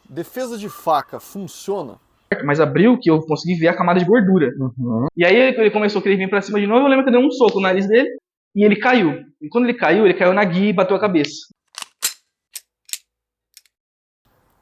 Defesa de faca funciona? Mas abriu que eu consegui ver a camada de gordura. E aí ele começou a querer vir pra cima de novo, eu lembro que eu dei um soco no nariz dele e ele caiu. E quando ele caiu na guia e bateu a cabeça.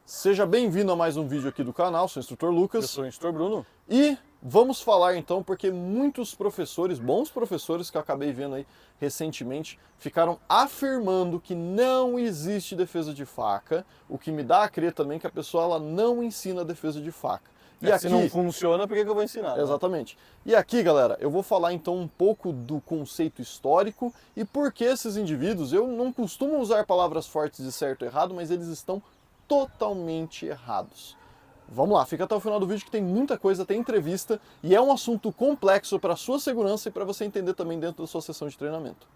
Seja bem-vindo a mais um vídeo aqui do canal, sou o Instrutor Lucas. Eu sou o Instrutor Bruno. E vamos falar então, porque muitos professores, bons professores que eu acabei vendo aí recentemente, ficaram afirmando que não existe defesa de faca, o que me dá a crer também que a pessoa ela não ensina defesa de faca. E aqui, se não funciona, por que eu vou ensinar? Exatamente. Né? E aqui, galera, eu vou falar então um pouco do conceito histórico e por que esses indivíduos, eu não costumo usar palavras fortes de certo e errado, mas eles estão totalmente errados. Vamos lá, fica até o final do vídeo que tem muita coisa, tem entrevista e é um assunto complexo para a sua segurança e para você entender também dentro da sua sessão de treinamento.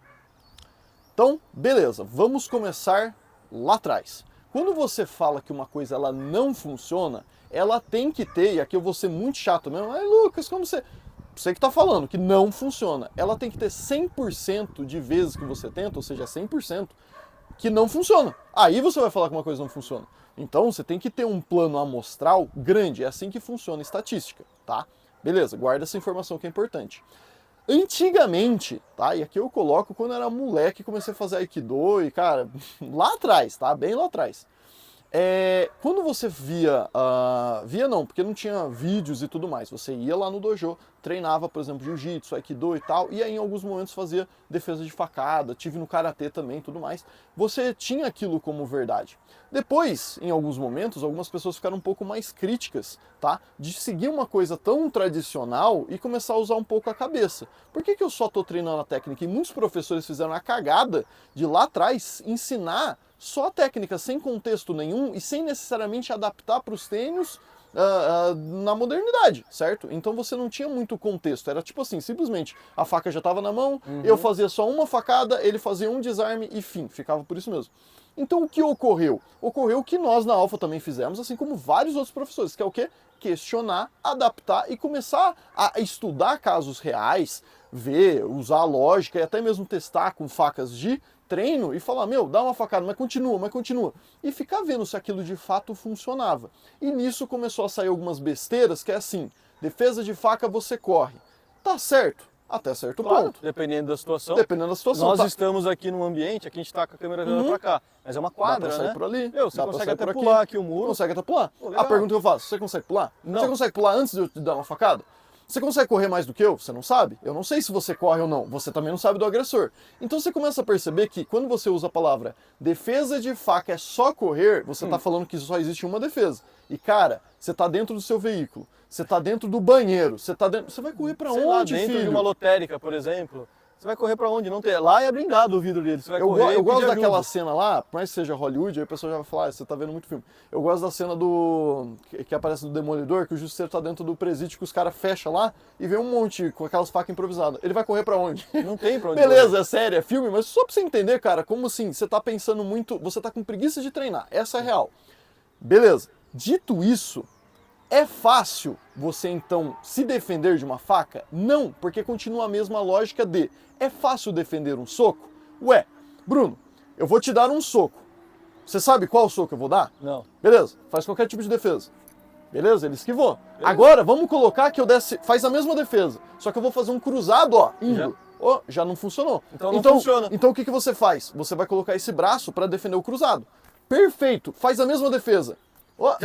Então, beleza, vamos começar lá atrás. Quando você fala que uma coisa ela não funciona, ela tem que ter, e aqui eu vou ser muito chato mesmo, ai Lucas, como você que está falando que não funciona, ela tem que ter 100% de vezes que você tenta, ou seja, 100%, que não funciona. Aí você vai falar que uma coisa não funciona. Então você tem que ter um plano amostral grande, é assim que funciona a estatística, tá? Beleza, guarda essa informação que é importante. Antigamente, tá? E aqui eu coloco quando eu era moleque, comecei a fazer Aikido e, cara, lá atrás, tá? Bem lá atrás. Quando você via não, porque não tinha vídeos e tudo mais, você ia lá no dojo, treinava, por exemplo, jiu-jitsu, aikido e tal, e aí em alguns momentos fazia defesa de facada, tive no karatê também e tudo mais, você tinha aquilo como verdade. Depois, em alguns momentos, algumas pessoas ficaram um pouco mais críticas, tá? De seguir uma coisa tão tradicional e começar a usar um pouco a cabeça. Por que eu só tô treinando a técnica? E muitos professores fizeram a cagada de lá atrás ensinar só a técnica, sem contexto nenhum e sem necessariamente adaptar para os treinos na modernidade, certo? Então você não tinha muito contexto, era tipo assim, simplesmente a faca já estava na mão, eu fazia só uma facada, ele fazia um desarme e fim, ficava por isso mesmo. Então o que ocorreu? Ocorreu o que nós na Alpha também fizemos, assim como vários outros professores, que é o quê? Questionar, adaptar e começar a estudar casos reais, ver, usar a lógica e até mesmo testar com facas de treino e falar, meu, dá uma facada, mas continua. E ficar vendo se aquilo de fato funcionava. E nisso começou a sair algumas besteiras, que é assim, defesa de faca você corre. Tá certo, até certo ponto. Dependendo da situação. Dependendo da situação. Nós estamos aqui num ambiente, aqui a gente tá com a câmera virando pra cá, mas é uma quadra, dá pra sair né? por ali, Você consegue até pular aqui o muro. Consegue até pular. Pô, a pergunta que eu faço, você consegue pular? Não. Você consegue pular antes de eu te dar uma facada? Você consegue correr mais do que eu? Você não sabe? Eu não sei se você corre ou não. Você também não sabe do agressor. Então você começa a perceber que quando você usa a palavra defesa de faca é só correr, você tá falando que só existe uma defesa. E cara, você tá dentro do seu veículo, você tá dentro do banheiro, você vai correr pra onde, lá dentro filho? de uma lotérica, por exemplo. Você vai correr pra onde? Não tem. Lá é blindado o vidro dele. Você vai correr. Eu gosto daquela cena lá, por mais que seja Hollywood, aí o pessoal já vai falar, você tá vendo muito filme. Eu gosto da cena que aparece no Demolidor, que o Justiceiro tá dentro do presídio, que os caras fecham lá e vem um monte com aquelas facas improvisadas. Ele vai correr pra onde? Não tem pra onde. Beleza, correr. é sério, é filme, mas só pra você entender, cara, como assim, você tá pensando muito, você tá com preguiça de treinar. Essa é a real. Beleza. Dito isso, é fácil você então se defender de uma faca? Não, porque continua a mesma lógica de é fácil defender um soco? Ué, Bruno, eu vou te dar um soco. Você sabe qual soco eu vou dar? Não. Beleza, faz qualquer tipo de defesa. Beleza, ele esquivou. Beleza. Agora, vamos colocar que eu desse, faz a mesma defesa, só que eu vou fazer um cruzado, ó, indo. Já não funcionou. Então não funciona. Então o que você faz? Você vai colocar esse braço para defender o cruzado. Perfeito, faz a mesma defesa. Ó,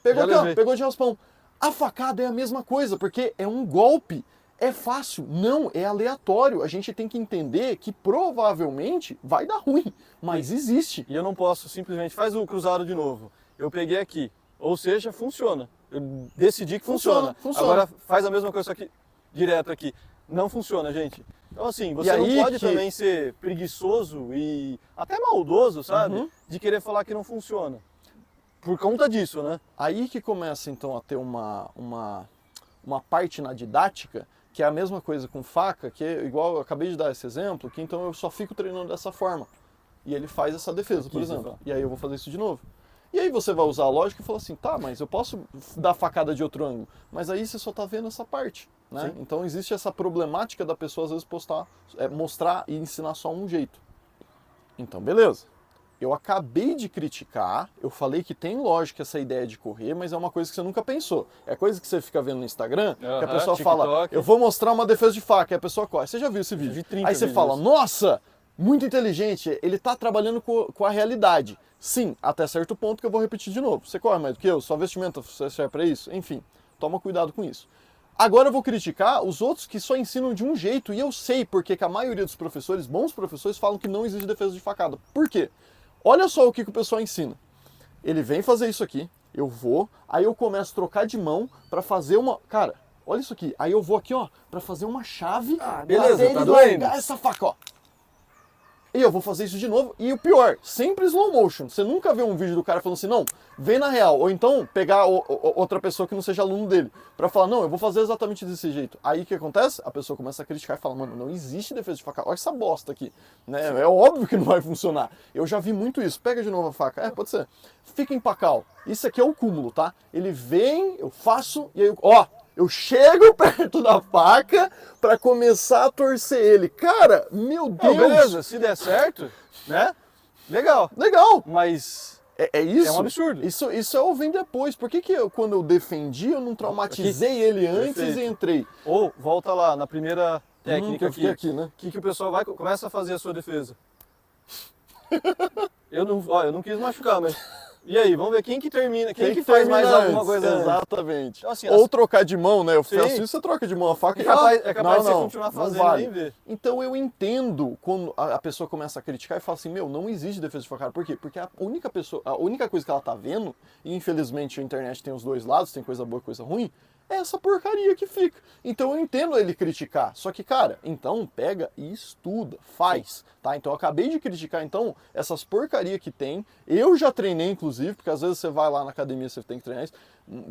pegou aqui, ó, pegou de raspão. A facada é a mesma coisa, porque é um golpe. É fácil? Não, é aleatório. A gente tem que entender que provavelmente vai dar ruim, mas existe. E eu não posso simplesmente, faz o cruzado de novo. Eu peguei aqui, ou seja, funciona. Eu decidi que funciona. Agora faz a mesma coisa aqui, direto aqui. Não funciona, gente. Então assim, você não pode também ser preguiçoso e até maldoso, sabe? De querer falar que não funciona. Por conta disso, né? Aí que começa então a ter uma parte na didática, que é a mesma coisa com faca, que é igual eu acabei de dar esse exemplo, que então eu só fico treinando dessa forma. E ele faz essa defesa, por exemplo. E aí eu vou fazer isso de novo. E aí você vai usar a lógica e falar assim, tá, mas eu posso dar facada de outro ângulo. Mas aí você só tá vendo essa parte, né? Então existe essa problemática da pessoa às vezes mostrar e ensinar só um jeito. Então beleza. eu acabei de criticar, eu falei que tem lógica essa ideia de correr, mas é uma coisa que você nunca pensou. É coisa que você fica vendo no Instagram, que a pessoa fala, eu vou mostrar uma defesa de faca, e a pessoa corre. Você já viu esse vídeo? Aí você fala, nossa, muito inteligente, ele tá trabalhando com a realidade. Sim, até certo ponto que eu vou repetir de novo. Você corre mais do que eu, sua vestimenta serve para isso? Enfim, toma cuidado com isso. Agora eu vou criticar os outros que só ensinam de um jeito, e eu sei porque que a maioria dos professores, bons professores, falam que não existe defesa de facada. Por quê? Olha só o que o pessoal ensina. Ele vem fazer isso aqui, eu vou, aí eu começo a trocar de mão pra fazer uma... Cara, olha isso aqui. Aí eu vou aqui, ó, pra fazer uma chave, beleza, tá doendo. largar essa faca, ó. E eu vou fazer isso de novo. E o pior, sempre slow motion. Você nunca vê um vídeo do cara falando assim, não, vem na real. Ou então pegar outra pessoa que não seja aluno dele pra falar, não, eu vou fazer exatamente desse jeito. Aí o que acontece? A pessoa começa a criticar e fala, mano, não existe defesa de faca. Olha essa bosta aqui. Né? É óbvio que não vai funcionar. Eu já vi muito isso. Pega de novo a faca. É, pode ser. Fica em pacal. Isso aqui é o cúmulo, tá? Ele vem, eu faço, e aí, ó... Eu chego perto da faca pra começar a torcer ele. Cara, meu Deus! Beleza, se der certo, né? Legal. Legal! Mas é isso? É um absurdo. Isso eu vim depois. Por que quando eu defendi, eu não traumatizei ele antes e entrei? Ou, volta lá, na primeira técnica aqui, né? O que o pessoal começa a fazer a sua defesa? Eu não quis machucar, mas... E aí, vamos ver quem que termina, quem que faz mais alguma coisa antes. Exatamente. Então, assim, ou trocar de mão, né? Eu faço Sim. isso, você troca de mão a faca É capaz de você continuar fazendo vale. nem ver. Então eu entendo quando a pessoa começa a criticar e fala assim, meu, não existe defesa de facada. Por quê? Porque a única coisa que ela tá vendo, e infelizmente a internet tem os dois lados, tem coisa boa e coisa ruim, é essa porcaria que fica. Então eu entendo ele criticar. Só que, cara, então pega e estuda, faz, tá? Então eu acabei de criticar, então, essas porcarias que tem. Eu já treinei, inclusive, porque às vezes você vai lá na academia, você tem que treinar isso.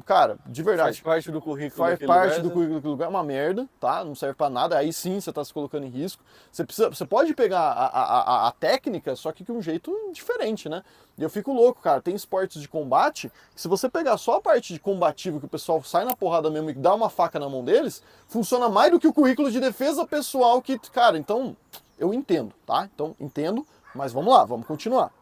Cara, de verdade. Faz parte do currículo. Faz parte do currículo do lugar, é uma merda, tá? Não serve pra nada. Aí sim você tá se colocando em risco. Você pode pegar a técnica, só que de um jeito diferente, né? E eu fico louco, cara. Tem esportes de combate que se você pegar só a parte de combativo, que o pessoal sai na porrada mesmo e dá uma faca na mão deles, funciona mais do que o currículo de defesa pessoal que, cara, então eu entendo, tá? Então entendo, mas vamos lá, vamos continuar.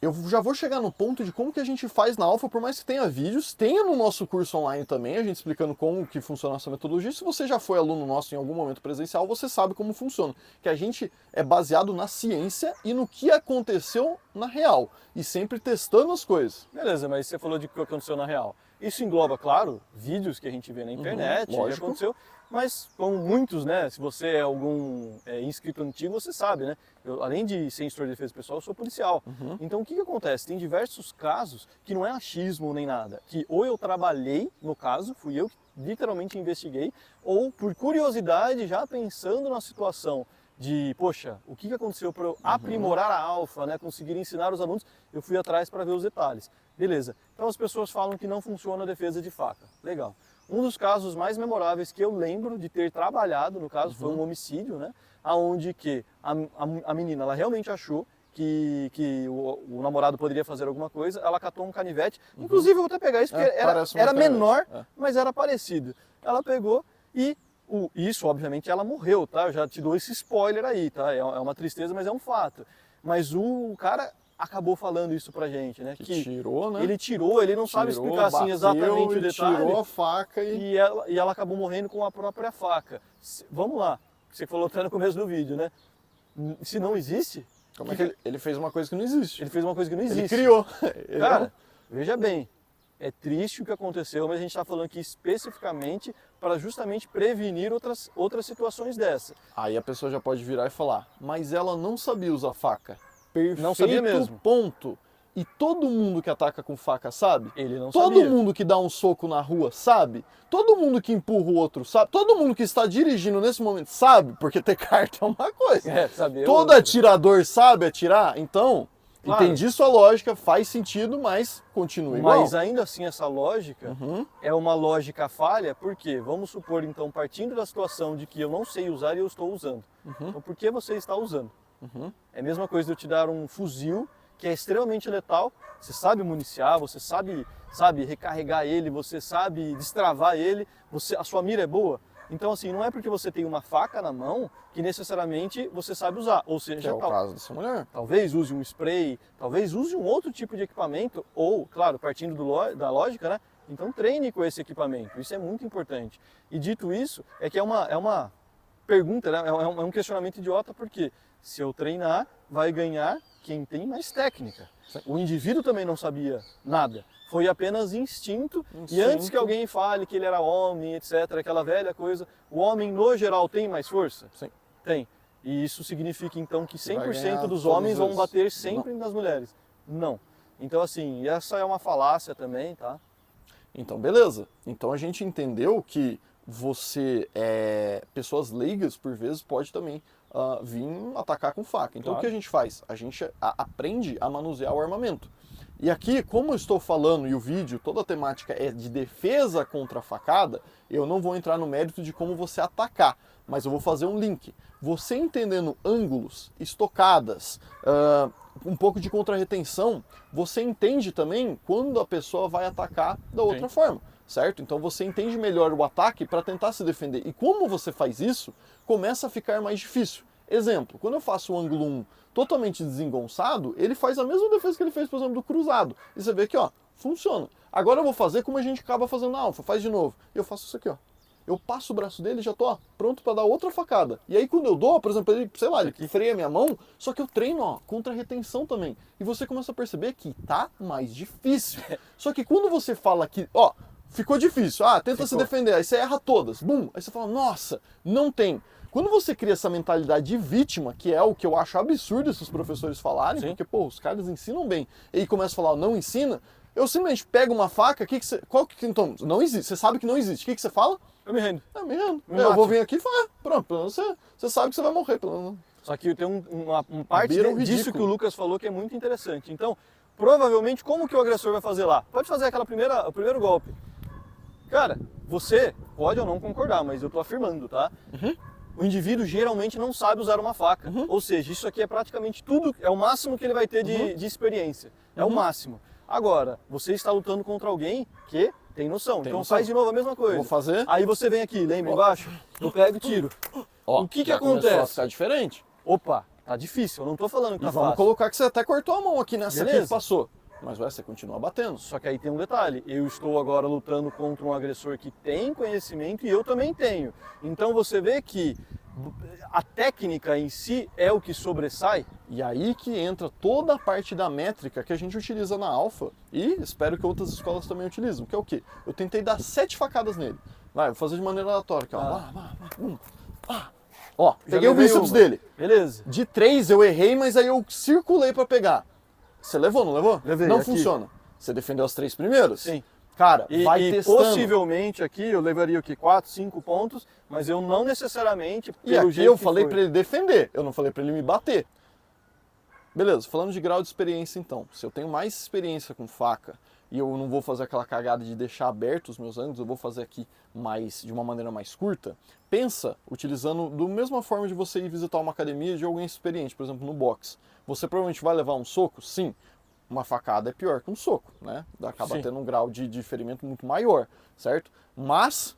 Eu já vou chegar no ponto de como que a gente faz na Alpha, por mais que tenha vídeos, tenha no nosso curso online também, a gente explicando como que funciona essa metodologia. Se você já foi aluno nosso em algum momento presencial, você sabe como funciona. Que a gente é baseado na ciência e no que aconteceu na real. E sempre testando as coisas. Beleza, mas você falou de que aconteceu na real. Isso engloba, claro, vídeos que a gente vê na internet, que aconteceu, mas como muitos, né, se você é algum inscrito antigo, você sabe, né, eu, além de ser instrutor de defesa pessoal, eu sou policial. Então o que acontece? Tem diversos casos que não é achismo nem nada, que ou eu trabalhei no caso, fui eu que literalmente investiguei, ou por curiosidade, já pensando na situação de, poxa, o que aconteceu para eu aprimorar a Alpha, né, conseguir ensinar os alunos, eu fui atrás para ver os detalhes. Beleza, então as pessoas falam que não funciona a defesa de faca. Legal. Um dos casos mais memoráveis que eu lembro de ter trabalhado, no caso, foi um homicídio, né? Onde que a menina ela realmente achou que o namorado poderia fazer alguma coisa, ela catou um canivete, inclusive eu vou até pegar isso, porque era menor, mas era parecido. Ela pegou e isso, obviamente, ela morreu, tá? Eu já te dou esse spoiler aí, tá? É uma tristeza, mas é um fato. Mas o cara acabou falando isso pra gente, né? Que tirou, né? Ele não sabe explicar assim exatamente o detalhe. Tirou a faca e ela acabou morrendo com a própria faca. Vamos lá, você falou até no começo do vídeo, né? Se não existe... Como é que ele fez uma coisa que não existe? Ele fez uma coisa que não existe. Ele criou. Cara, veja bem, é triste o que aconteceu, mas a gente está falando aqui especificamente para justamente prevenir outras situações dessa. Aí a pessoa já pode virar e falar, mas ela não sabia usar faca. Perfeito, não sabia mesmo. Ponto. E todo mundo que ataca com faca sabe? Ele não todo sabia. Mundo que dá um soco na rua sabe? Todo mundo que empurra o outro sabe? Todo mundo que está dirigindo nesse momento sabe? Porque ter carta é uma coisa. Saber todo outra. Atirador sabe atirar? Então, claro. Entendi sua lógica, faz sentido, mas continua igual. Mas ainda assim essa lógica é uma lógica falha, porque vamos supor então, partindo da situação de que eu não sei usar e eu estou usando. Então por que você está usando? É a mesma coisa de eu te dar um fuzil que é extremamente letal, você sabe municiar, você sabe recarregar ele, você sabe destravar ele, a sua mira é boa, Então, assim, não é porque você tem uma faca na mão que necessariamente você sabe usar. Ou Que é seja, o caso dessa mulher. talvez use um spray, talvez use um outro tipo de equipamento, ou, claro, partindo da lógica, né? Então treine com esse equipamento, isso é muito importante. E dito isso, é que é uma pergunta, né? É um questionamento idiota, porque se eu treinar, vai ganhar quem tem mais técnica. O indivíduo também não sabia nada. Foi apenas instinto, e antes que alguém fale que ele era homem, etc., aquela velha coisa, o homem no geral tem mais força? Sim. Tem. E isso significa então que Vai 100% ganhar dos todas homens vão as- bater sempre nas mulheres? Não. Então assim, essa é uma falácia também, tá? Então, beleza. Então a gente entendeu que pessoas leigas, por vezes, pode também vir atacar com faca. Então Claro. o que a gente faz? A gente aprende a manusear o armamento. E aqui, como eu estou falando e o vídeo, toda a temática é de defesa contra a facada, eu não vou entrar no mérito de como você atacar, mas eu vou fazer um link. Você entendendo ângulos, estocadas, um pouco de contra-retenção, você entende também quando a pessoa vai atacar da outra forma, certo? Então você entende melhor o ataque para tentar se defender. E como você faz isso, começa a ficar mais difícil. Exemplo, quando eu faço o ângulo 1 totalmente desengonçado, ele faz a mesma defesa que ele fez, por exemplo, do cruzado. E você vê que, ó, funciona. Agora eu vou fazer como a gente acaba fazendo na alfa, faz de novo. E eu faço isso aqui, ó. Eu passo o braço dele e já tô, ó, pronto para dar outra facada. E aí quando eu dou, por exemplo, ele, sei lá, ele freia a minha mão, só que eu treino, ó, contra retenção também. E você começa a perceber que tá mais difícil. Só que quando você fala que, ó, ficou difícil, tenta se defender, aí você erra todas, bum, aí você fala, nossa, não tem. Quando você cria essa mentalidade de vítima, que é o que eu acho absurdo esses professores falarem, porque, pô, os caras ensinam bem, e aí começa a falar, não ensina, eu simplesmente pego uma faca, então, não existe, você sabe que não existe, o que você fala? Eu me rendo. Me rendo. Me Eu mato. vou vir aqui e falar, pronto, pelo menos você sabe que você vai morrer, pelo menos. Só que tem uma parte Beira o disso ridículo. que o Lucas falou que é muito interessante. Então, provavelmente, como que o agressor vai fazer lá? Pode fazer o primeiro golpe. Cara, você pode ou não concordar, mas eu tô afirmando, tá? O indivíduo geralmente não sabe usar uma faca. Ou seja, isso aqui é praticamente tudo, é o máximo que ele vai ter de experiência. É o máximo. Agora, você está lutando contra alguém que tem noção. Tem Então noção. faz de novo a mesma coisa. Vou fazer. Aí você vem aqui, lembra embaixo? Eu pego e tiro. Ó, O que já começou a acontece? ficar diferente. Opa, tá difícil, eu não tô falando que E tá vamos fácil. colocar que você até cortou a mão aqui nessa aqui Beleza. que passou. Mas você continua batendo. Só que aí tem um detalhe, eu estou agora lutando contra um agressor que tem conhecimento e eu também tenho. Então você vê que a técnica em si é o que sobressai. E aí que entra toda a parte da métrica que a gente utiliza na alfa e espero que outras escolas também utilizam, que é o quê? Eu tentei dar 7 facadas nele. Vai, vou fazer de maneira aleatória aqui, ó. Ó, Já peguei o levei bíceps uma. dele. Beleza. De 3 eu errei, mas aí eu circulei pra pegar. Você levou, não levou? Levei, não aqui. funciona. Você defendeu as 3 primeiros? Sim. Cara, vai E testando. possivelmente aqui eu levaria o quê? 4, 5 pontos, mas eu não necessariamente, E pelo aqui jeito eu que falei foi. pra ele defender, eu não falei pra ele me bater. Beleza, falando de grau de experiência então. Se eu tenho mais experiência com faca e eu não vou fazer aquela cagada de deixar aberto os meus ângulos, eu vou fazer aqui de uma maneira mais curta, pensa utilizando da mesma forma de você ir visitar uma academia de alguém experiente, por exemplo, no boxe. Você provavelmente vai levar um soco? Sim. Uma facada é pior que um soco, né? Acaba Sim. tendo um grau de ferimento muito maior, certo? Mas,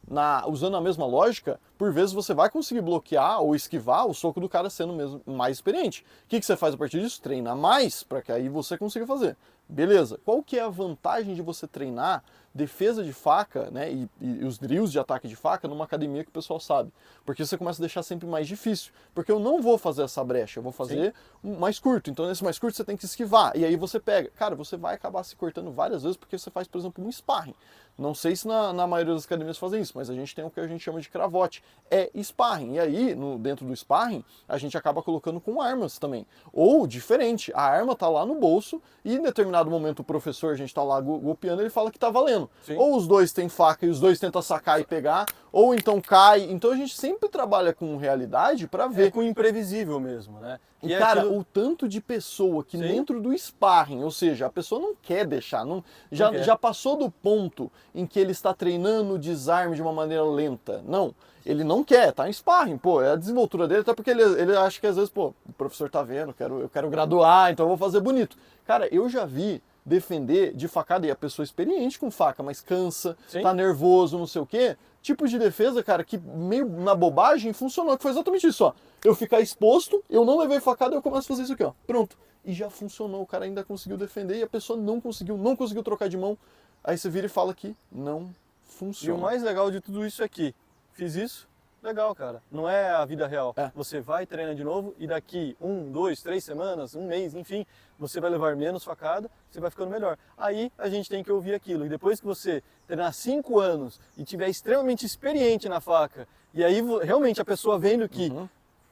usando a mesma lógica, por vezes você vai conseguir bloquear ou esquivar o soco do cara sendo mesmo mais experiente. O que você faz a partir disso? Treina mais, para que aí você consiga fazer. Beleza. Qual que é a vantagem de você treinar defesa de faca, né, e os drills de ataque de faca numa academia que o pessoal sabe? Porque você começa a deixar sempre mais difícil. Porque eu não vou fazer essa brecha, eu vou fazer um mais curto. Então nesse mais curto você tem que esquivar. E aí você pega. Cara, você vai acabar se cortando várias vezes porque você faz, por exemplo, um sparring. Não sei se na maioria das academias fazem isso, mas a gente tem o que a gente chama de cravote. É sparring. E aí, dentro do sparring, a gente acaba colocando com armas também. Ou, diferente, a arma tá lá no bolso e em determinado momento o professor, a gente tá lá golpeando, ele fala que tá valendo. Sim. Ou os dois têm faca e os dois tentam sacar e pegar, ou então cai. Então a gente sempre trabalha com realidade para ver. É com o imprevisível mesmo, né? E, é cara, aquilo- o tanto de pessoa que Sim. dentro do sparring, ou seja, a pessoa não quer deixar, já, quer. já passou do ponto em que ele está treinando o desarme de uma maneira lenta. Não, ele não quer, tá em sparring, pô, é a desenvoltura dele, até porque ele acha que às vezes, pô, o professor tá vendo, eu quero graduar, então eu vou fazer bonito. Cara, eu já vi defender de facada, e a pessoa experiente com faca, mas cansa, Sim. tá nervoso, não sei o quê. Tipo de defesa, cara, que meio na bobagem funcionou, que foi exatamente isso, ó. Eu ficar exposto, eu não levei facada, eu começo a fazer isso aqui, ó. Pronto. E já funcionou, o cara ainda conseguiu defender e a pessoa não conseguiu trocar de mão. Aí você vira e fala que não E funciona. o mais legal de tudo isso é que fiz isso, legal, cara. Não é a vida real. É. Você vai, treina de novo e daqui 1, 2, 3 semanas, um mês, enfim, você vai levar menos facada, você vai ficando melhor. Aí a gente tem que ouvir aquilo. E depois que você treinar 5 anos e tiver extremamente experiente na faca, e aí realmente a pessoa vendo que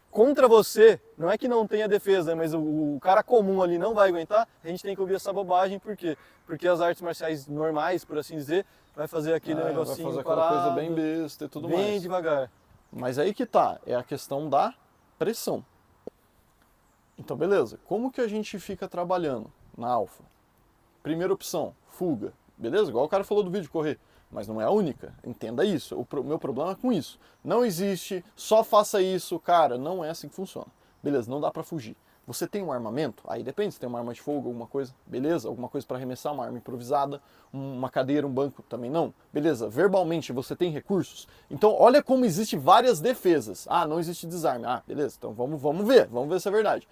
contra você, não é que não tenha defesa, mas o cara comum ali não vai aguentar, a gente tem que ouvir essa bobagem, por quê? Porque as artes marciais normais, por assim dizer, vai fazer aquele negocinho vai fazer aquela parado, coisa bem besta e tudo bem mais. devagar. Mas aí que tá, é a questão da pressão. Então, beleza. Como que a gente fica trabalhando na alfa? Primeira opção, fuga. Beleza? Igual o cara falou do vídeo, correr. Mas não é a única. Entenda isso. O meu problema é com isso. Não existe, só faça isso. Cara, não é assim que funciona. Beleza, não dá pra fugir. Você tem um armamento? Aí depende, se tem uma arma de fogo, alguma coisa, beleza? Alguma coisa para arremessar, uma arma improvisada, uma cadeira, um banco, também não. Beleza, verbalmente você tem recursos? Então olha como existe várias defesas. Ah, não existe desarme. Ah, beleza, então vamos ver se é verdade.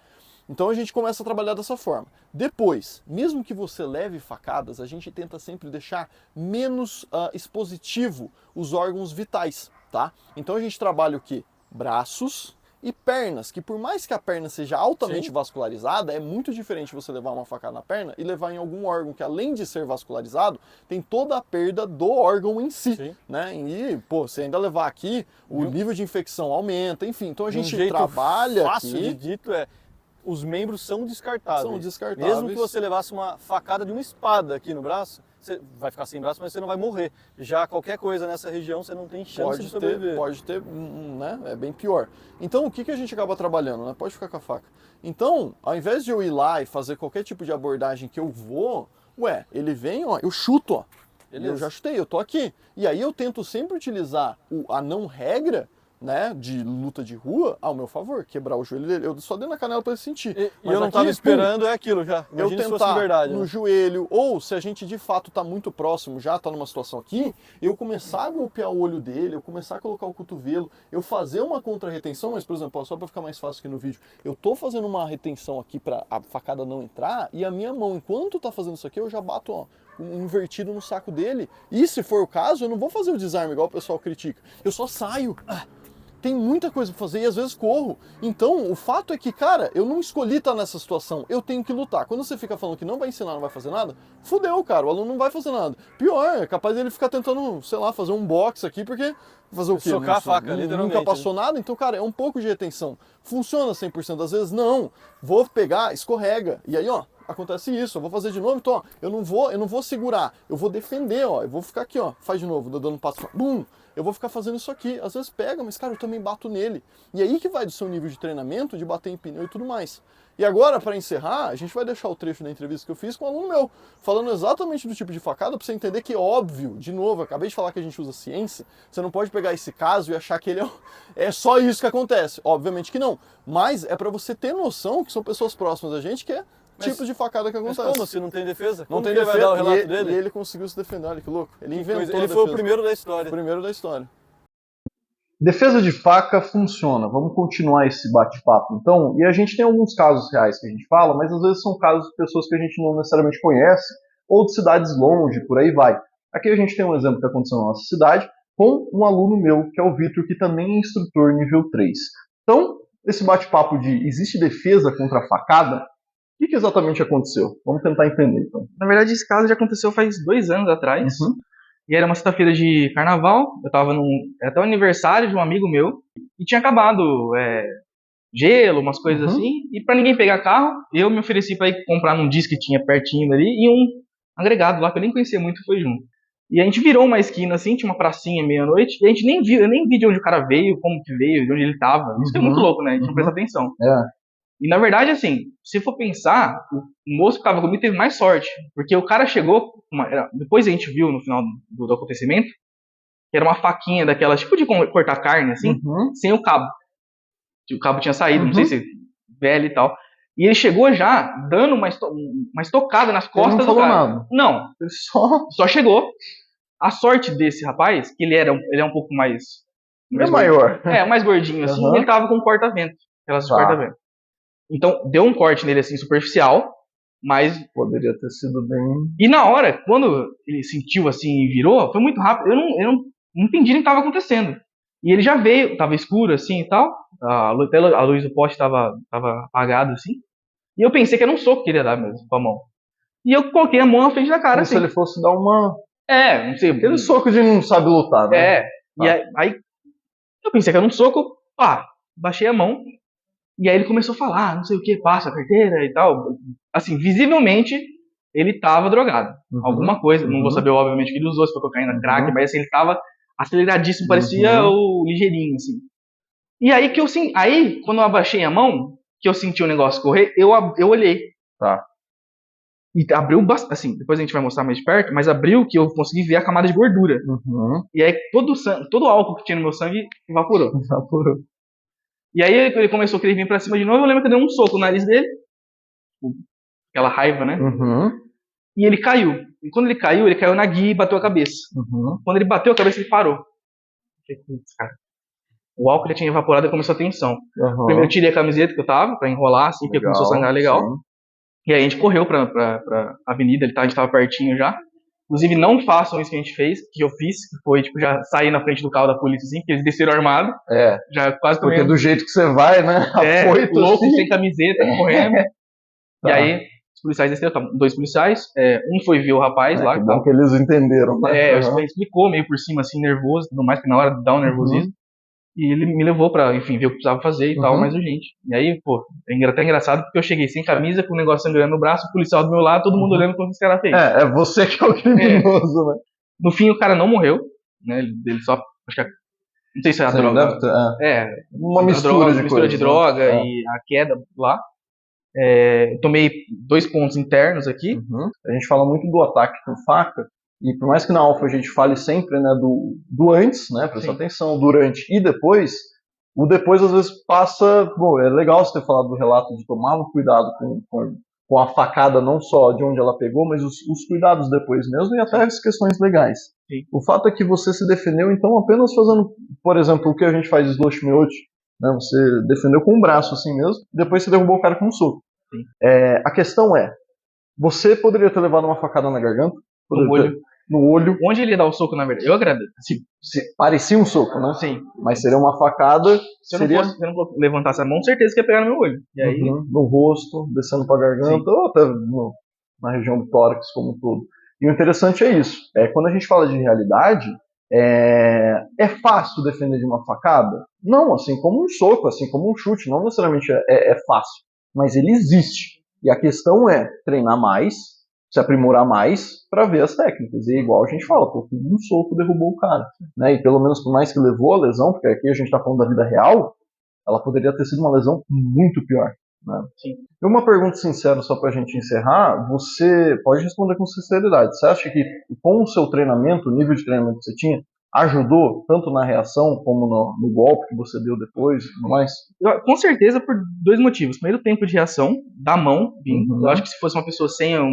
Então a gente começa a trabalhar dessa forma. Depois, mesmo que você leve facadas, a gente tenta sempre deixar menos expositivo os órgãos vitais, tá? Então a gente trabalha o quê? Braços e pernas, que por mais que a perna seja altamente vascularizada, é muito diferente você levar uma facada na perna e levar em algum órgão que, além de ser vascularizado, tem toda a perda do órgão em si, né? E, pô, você ainda levar aqui, o nível de infecção aumenta, enfim. Então a gente trabalha fácil aqui... de dito é, os membros são descartáveis. São descartáveis. Mesmo que você levasse uma facada de uma espada aqui no braço, você vai ficar sem braço, mas você não vai morrer. Já qualquer coisa nessa região, você não tem chance de sobreviver. Pode ter, né? É bem pior. Então, o que a gente acaba trabalhando, né? Pode ficar com a faca. Então, ao invés de eu ir lá e fazer qualquer tipo de abordagem que eu vou, ele vem, ó, eu chuto, ó. Eu já chutei, eu tô aqui. E aí eu tento sempre utilizar a não regra, né, de luta de rua ao meu favor, quebrar o joelho dele. Eu só dei na canela para ele sentir. E eu não tava esperando, é aquilo já. Eu tentar verdade, no joelho, ou se a gente de fato tá muito próximo, já tá numa situação aqui, eu começar a golpear o olho dele, eu começar a colocar o cotovelo, eu fazer uma contra-retenção, mas, por exemplo, só para ficar mais fácil aqui no vídeo, eu tô fazendo uma retenção aqui para a facada não entrar, e a minha mão, enquanto tá fazendo isso aqui, eu já bato, ó, invertido no saco dele. E se for o caso, eu não vou fazer o desarme igual o pessoal critica. Eu só saio. Tem muita coisa pra fazer e às vezes corro. Então, o fato é que, cara, eu não escolhi estar nessa situação. Eu tenho que lutar. Quando você fica falando que não vai ensinar, não vai fazer nada, fudeu, cara. O aluno não vai fazer nada. Pior, é capaz dele ficar tentando, sei lá, fazer um box aqui, porque fazer o quê? Socar a faca, literalmente. Nunca passou nada. Então, cara, é um pouco de retenção. Funciona 100% das vezes? Não. Vou pegar, escorrega. E aí, ó, acontece isso. Eu vou fazer de novo, então, ó, eu não vou segurar. Eu vou defender, ó. Eu vou ficar aqui, ó. Faz de novo, dando um passo. Bum! Eu vou ficar fazendo isso aqui. Às vezes pega, mas, cara, eu também bato nele. E aí que vai do seu nível de treinamento, de bater em pneu e tudo mais. E agora, para encerrar, a gente vai deixar o trecho da entrevista que eu fiz com um aluno meu, falando exatamente do tipo de facada, para você entender que, óbvio, de novo, eu acabei de falar que a gente usa ciência, você não pode pegar esse caso e achar que ele é só isso que acontece. Obviamente que não. Mas é para você ter noção que são pessoas próximas a gente que é tipo de facada que acontece. Mas como se não tem defesa? Não Como tem que defesa. Ele vai dar o relato dele? E ele conseguiu se defender, olha que louco. Ele inventou a Ele defesa. foi o primeiro da história. O primeiro da história. Defesa de faca funciona. Vamos continuar esse bate-papo, então. E a gente tem alguns casos reais que a gente fala, mas às vezes são casos de pessoas que a gente não necessariamente conhece, ou de cidades longe, por aí vai. Aqui a gente tem um exemplo que aconteceu na nossa cidade, com um aluno meu, que é o Vitor, que também é instrutor nível 3. Então, esse bate-papo de existe defesa contra a facada, o que exatamente aconteceu? Vamos tentar entender, então. Na verdade, esse caso já aconteceu faz 2 anos atrás. E era uma sexta-feira de carnaval. Eu tava era até o aniversário de um amigo meu. E tinha acabado gelo, umas coisas assim. E pra ninguém pegar carro, eu me ofereci pra ir comprar num disco que tinha pertinho ali. E um agregado lá, que eu nem conhecia muito, foi junto. E a gente virou uma esquina assim, tinha uma pracinha meia-noite. E a gente nem viu, eu nem vi de onde o cara veio, como que veio, de onde ele tava. Isso é muito louco, né? A gente não presta atenção. E na verdade, assim, se for pensar, o moço que tava comigo teve mais sorte. Porque o cara chegou, depois a gente viu no final do acontecimento, que era uma faquinha daquelas, tipo de cortar carne, assim, sem o cabo. O cabo tinha saído, não sei se velho e tal. E ele chegou já dando uma estocada nas Ele não costas do falou cara. nada. Não, Ele só... só chegou. A sorte desse rapaz, que ele é um pouco mais... Ele é maior. mais gordinho assim, Aham. ele tava com corta-vento. Relação de Tá. corta-vento. Então, deu um corte nele assim, superficial, mas... Poderia ter sido bem... E na hora, quando ele sentiu assim e virou, foi muito rápido. Eu não entendi o que estava acontecendo. E ele já veio, tava escuro assim e tal. Até a luz do poste tava apagada assim. E eu pensei que era um soco que ele ia dar mesmo, com a mão. E eu coloquei a mão na frente da cara, Como assim. se ele fosse dar uma... Não sei. Aquele soco de não sabe lutar, né? E aí eu pensei que era um soco, baixei a mão. E aí ele começou a falar, não sei o que, passa a carteira e tal. Assim, visivelmente, ele tava drogado. Alguma coisa, não vou saber obviamente o que ele usou, se foi cocaína, crack, mas assim, ele tava aceleradíssimo, parecia o ligeirinho, assim. E aí quando eu abaixei a mão, que eu senti o negócio correr, eu olhei. Tá. E abriu bastante, assim, depois a gente vai mostrar mais de perto, mas abriu que eu consegui ver a camada de gordura. E aí todo o álcool que tinha no meu sangue evaporou. E aí ele começou a querer vir pra cima de novo, eu lembro que eu dei um soco no nariz dele. Aquela raiva, né? E ele caiu. E quando ele caiu na guia e bateu a cabeça. Quando ele bateu a cabeça, ele parou. Cara, o álcool já tinha evaporado e começou a tensão. Primeiro eu tirei a camiseta que eu tava, pra enrolar, assim, porque começou a sangrar legal. Sim. E aí a gente correu pra avenida, a gente tava pertinho já. Inclusive, não façam isso que a gente fez, que eu fiz, que foi, tipo, já sair na frente do carro da polícia, assim, porque eles desceram armado. Já quase porque do jeito que você vai, né? Afoito, louco, assim, sem camiseta, correndo. E aí, os policiais desceram, 2 policiais, um foi ver o rapaz lá. Que bom que eles entenderam, né? Ele explicou meio por cima, assim, nervoso e tudo mais, que na hora dá um nervosismo. E ele me levou pra, enfim, ver o que precisava fazer e tal, mais urgente. E aí, pô, é até engraçado porque eu cheguei sem camisa, com o negócio sangrando no braço, o policial do meu lado, todo mundo olhando como esse cara fez. É você que é o criminoso, né? No fim, o cara não morreu, né? Ele só, acho que, não sei se é a droga. Uma mistura de droga e a queda lá. Tomei 2 pontos internos aqui. A gente fala muito do ataque com faca. E por mais que na Alpha a gente fale sempre, né, do antes, né, prestar atenção, durante e depois, o depois às vezes passa... Bom, é legal você ter falado do relato de tomar um cuidado com a facada, não só de onde ela pegou, mas os cuidados depois mesmo e até as questões legais. O fato é que você se defendeu, então, apenas fazendo, por exemplo, o que a gente faz de Sloshmiot, né, você defendeu com o braço assim mesmo, e depois você derrubou o cara com um soco. A questão é, você poderia ter levado uma facada na garganta, no olho. Onde ele dá o soco, na verdade? Eu agradeço. Parecia um soco, né? Sim. Mas seria uma facada. Se eu não levantasse a mão, certeza que ia pegar no meu olho. E aí... No rosto, descendo pra garganta, ou até na região do tórax como um todo. E o interessante é isso. Quando a gente fala de realidade, é fácil defender de uma facada? Não, assim como um soco, assim como um chute. Não necessariamente é fácil. Mas ele existe. E a questão é treinar mais, se aprimorar mais para ver as técnicas. E igual a gente fala, com um soco derrubou o cara. Né? E pelo menos por mais que levou a lesão, porque aqui a gente está falando da vida real, ela poderia ter sido uma lesão muito pior. Né? Sim. E uma pergunta sincera só para a gente encerrar, você pode responder com sinceridade. Você acha que com o seu treinamento, o nível de treinamento que você tinha, ajudou tanto na reação como no golpe que você deu depois e tudo mais? Com certeza por 2 motivos. Primeiro, o tempo de reação da mão. Eu acho que se fosse uma pessoa sem um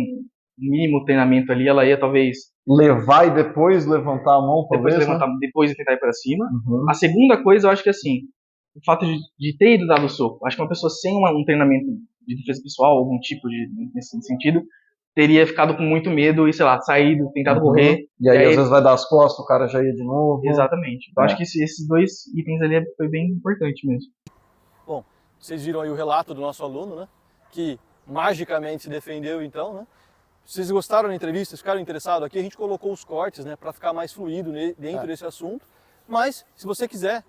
mínimo treinamento ali, ela ia talvez levar e depois levantar a mão, talvez, depois tentar ir para cima. A segunda coisa, eu acho que assim, o fato de ter ido dar o soco, acho que uma pessoa sem um treinamento de defesa pessoal, algum tipo nesse sentido, teria ficado com muito medo e, sei lá, saído, tentado correr. E aí às vezes vai dar as costas, o cara já ia de novo. Exatamente. Então acho que esses 2 itens ali foi bem importante mesmo. Bom, vocês viram aí o relato do nosso aluno, né? Que magicamente se defendeu então, né? Vocês gostaram da entrevista, ficaram interessados aqui? A gente colocou os cortes, né, para ficar mais fluido dentro desse assunto. Mas, se você quiser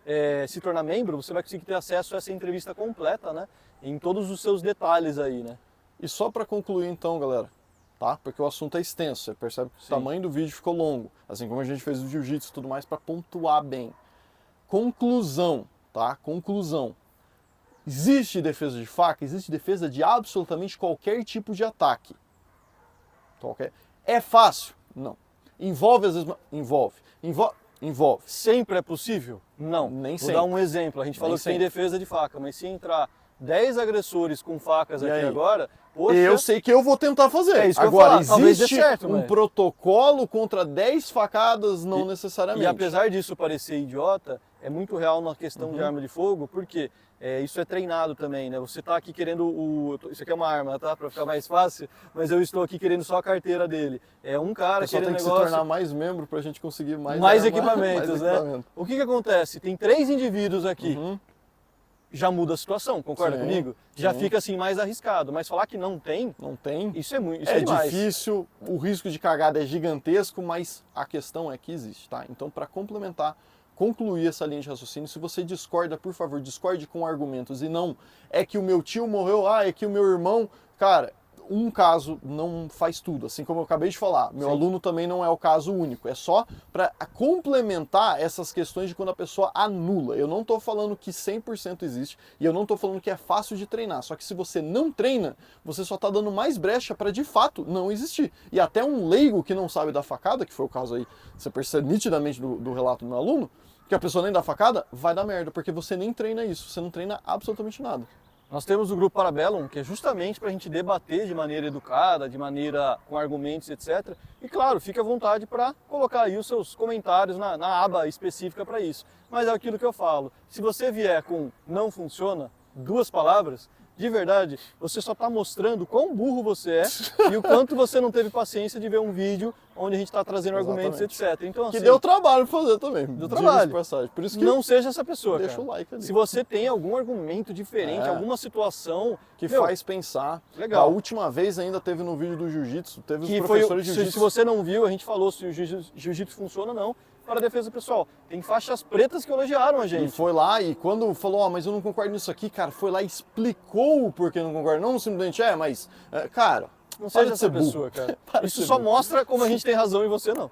se tornar membro, você vai conseguir ter acesso a essa entrevista completa, né, em todos os seus detalhes aí, né? E só para concluir então, galera, tá? Porque o assunto é extenso, você percebe que o tamanho do vídeo ficou longo, assim como a gente fez o jiu-jitsu e tudo mais para pontuar bem. Conclusão, tá? Conclusão. Existe defesa de faca, existe defesa de absolutamente qualquer tipo de ataque. É fácil? Não. Envolve às vezes... Envolve. Sempre é possível? Não. Nem Vou sempre. dar um exemplo. A gente falou que tem defesa de faca, mas se entrar 10 agressores com facas E aqui aí? agora, poxa, Eu sei que eu vou tentar fazer. É isso que eu ia Agora, falar, talvez dê existe certo, um mas- protocolo contra 10 facadas? Não necessariamente. E apesar disso parecer idiota, é muito real na questão de arma de fogo, porque isso é treinado também, né? Você tá aqui querendo isso aqui é uma arma, tá? Para ficar mais fácil, mas eu estou aqui querendo só a carteira dele. É um cara Só querendo tem que negócio... se tornar mais membro pra gente conseguir mais mais arma, equipamentos, mais né? equipamento. O que acontece? Tem 3 indivíduos aqui. Uhum. Já muda a situação, concorda Sim, comigo? Já sim. fica assim mais arriscado. Mas falar que não tem, Não tem. isso é muito, isso É demais. difícil, o risco de cagada é gigantesco, mas a questão é que existe, tá? Então, para complementar, concluir essa linha de raciocínio, se você discorda, por favor, discorde com argumentos e não é que o meu tio morreu, é que o meu irmão, cara, um caso não faz tudo, assim como eu acabei de falar. Meu Sim. aluno também não é o caso único, é só para complementar essas questões de quando a pessoa anula. Eu não estou falando que 100% existe e eu não estou falando que é fácil de treinar, só que se você não treina, você só está dando mais brecha para de fato não existir. E até um leigo que não sabe da facada, que foi o caso aí, você percebe nitidamente do relato do meu aluno, que a pessoa nem dá facada, vai dar merda, porque você nem treina isso, você não treina absolutamente nada. Nós temos o grupo Parabellum, que é justamente para a gente debater de maneira educada, de maneira com argumentos, etc. E claro, fique à vontade para colocar aí os seus comentários na aba específica para isso. Mas é aquilo que eu falo, se você vier com não funciona, 2 palavras, de verdade, você só está mostrando quão burro você é e o quanto você não teve paciência de ver um vídeo onde a gente está trazendo argumentos, Exatamente. etc. Então, Que assim, deu trabalho fazer também. Deu diga-se trabalho. de passagem. Por isso que não seja essa pessoa, deixa cara. o like ali. Se você tem algum argumento diferente, É. alguma situação Que meu, faz pensar. legal. A última vez ainda teve no vídeo do jiu-jitsu, teve que os foi, professores de se jiu-jitsu. você não viu, a gente falou se o jiu-jitsu funciona ou não para a defesa pessoal. Tem faixas pretas que elogiaram a E gente. foi lá e quando falou, mas eu não concordo nisso aqui, cara, foi lá e explicou o porquê não concorda. Não simplesmente, cara, Não para seja de essa ser burro. pessoa, cara. Para de Isso ser só burro. mostra como a gente tem razão e você não.